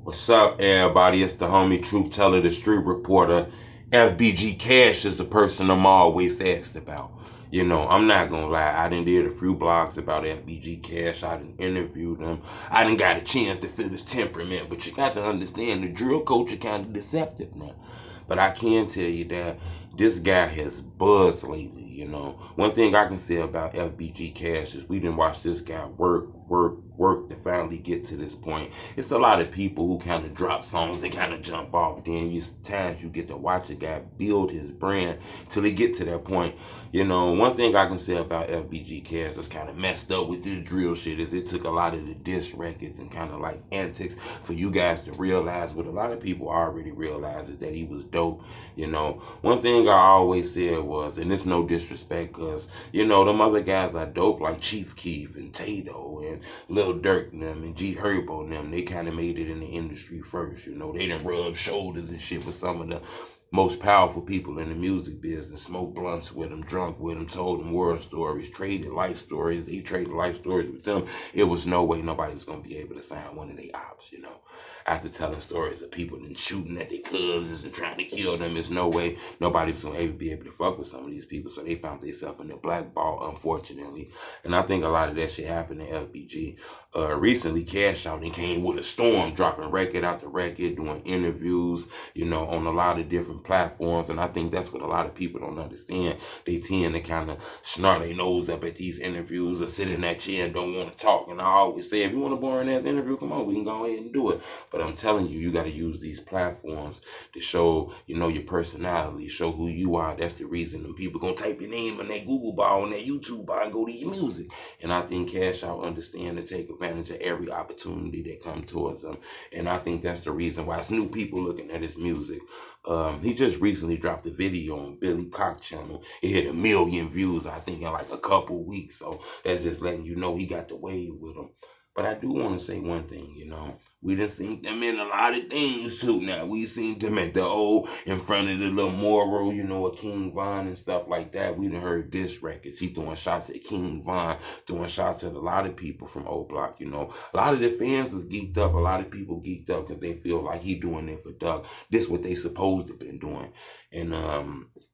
What's up, everybody? It's the homie Truth Teller, the street reporter. FBG Cash is the person I'm always asked about. You know, I'm not gonna lie, I done did a few blogs about FBG Cash. I done interviewed him. I done got a chance to feel his temperament, but you got to understand the drill culture kind of deceptive now. But I can tell you that this guy has buzzed lately, you know. One thing I can say about FBG Cash is we didn't watch this guy work to finally get to this point. It's a lot of people who kind of drop songs and kind of jump off. Then times you get to watch a guy build his brand till he get to that point. You know, one thing I can say about FBG Cash that's kind of messed up with this drill shit is it took a lot of the diss records and kind of like antics for you guys to realize what a lot of people already realize is that he was dope. You know, one thing I always said was, and it's no disrespect because, you know, them other guys are dope like Chief Keef and Tato and Lil Durk and them and G Herbo and them. They kind of made it in the industry first. You know, they done rubbed shoulders and shit with some of the most powerful people in the music business, smoked blunts with them, drunk with them, told them war stories, traded life stories. He traded life stories with them. It was no way nobody was going to be able to sign one of their ops, you know. After telling stories of people and shooting at their cousins and trying to kill them, there's no way nobody was going to be able to fuck with some of these people. So they found themselves in the blackball, unfortunately. And I think a lot of that shit happened in LBG. Recently, Cash Out and came with a storm, dropping record after record, doing interviews, you know, on a lot of different platforms. And I think that's what a lot of people don't understand. They tend to kind of snort their nose up at these interviews or sit in that chair and don't want to talk. And I always say, if you want a boring ass interview, come on, we can go ahead and do it. But I'm telling you, you got to use these platforms to show, you know, your personality, show who you are. That's the reason them people gonna type your name in that Google bar and that YouTube bar and go to your music. And I think Cash Out understand to take advantage of every opportunity that come towards them. And I think that's the reason why it's new people looking at his music. He just recently dropped a video on Billy Cock channel. It hit 1 million views, I think, in like a couple weeks. So that's just letting you know he got the wave with him. But I do want to say one thing, you know. We done seen them in a lot of things too now. We seen them at the old, in front of the little Moro, you know, a King Von and stuff like that. We done heard diss records. He throwing shots at King Von, throwing shots at a lot of people from O Block, you know. A lot of the fans is geeked up. A lot of people geeked up because they feel like he doing it for Doug. This what they supposed to been doing. And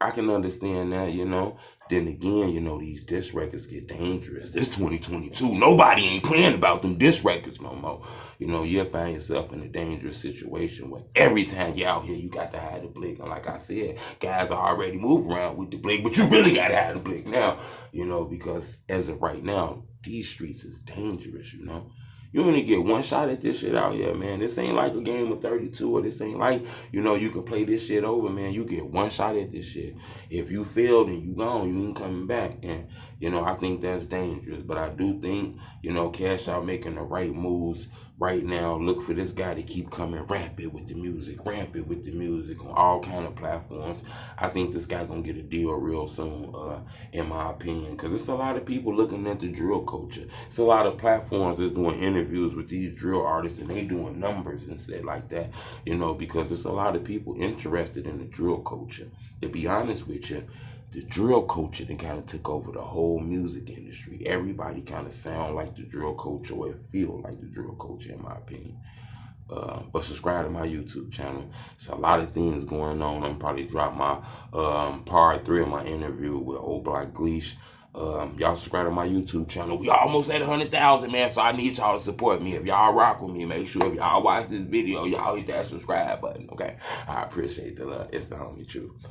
I can understand that, you know. Then again, you know, these diss records get dangerous. It's 2022. Nobody ain't playing about them diss records no more. You know, you'll find yourself in a dangerous situation where every time you're out here, you got to hide the blick. And like I said, guys are already moving around with the blick, but you really got to hide the blick now, you know, because as of right now, these streets is dangerous, you know. You only get one shot at this shit out here, man. This ain't like a game of 32, or this ain't like, you know, you can play this shit over, man. You get one shot at this shit. If you fail, then you gone. You ain't coming back. And, you know, I think that's dangerous. But I do think, you know, Cash Out making the right moves right now. Look for this guy to keep coming rampant with the music on all kind of platforms. I think this guy gonna get a deal real soon, in my opinion. Because it's a lot of people looking at the drill culture. It's a lot of platforms that's doing interviews with these drill artists and they doing numbers and shit like that, you know, because there's a lot of people interested in the drill culture. To be honest with you, the drill culture then kind of took over the whole music industry. Everybody kind of sound like the drill culture, or it feel like the drill culture, in my opinion. But subscribe to my YouTube channel. It's a lot of things going on. I'm probably drop my part 3 of my interview with Old Block Gleesh. Y'all subscribe to my YouTube channel. We almost at 100,000, man, so I need y'all to support me. If y'all rock with me, make sure if y'all watch this video, y'all hit that subscribe button, okay? I appreciate the love. It's the homie Truth.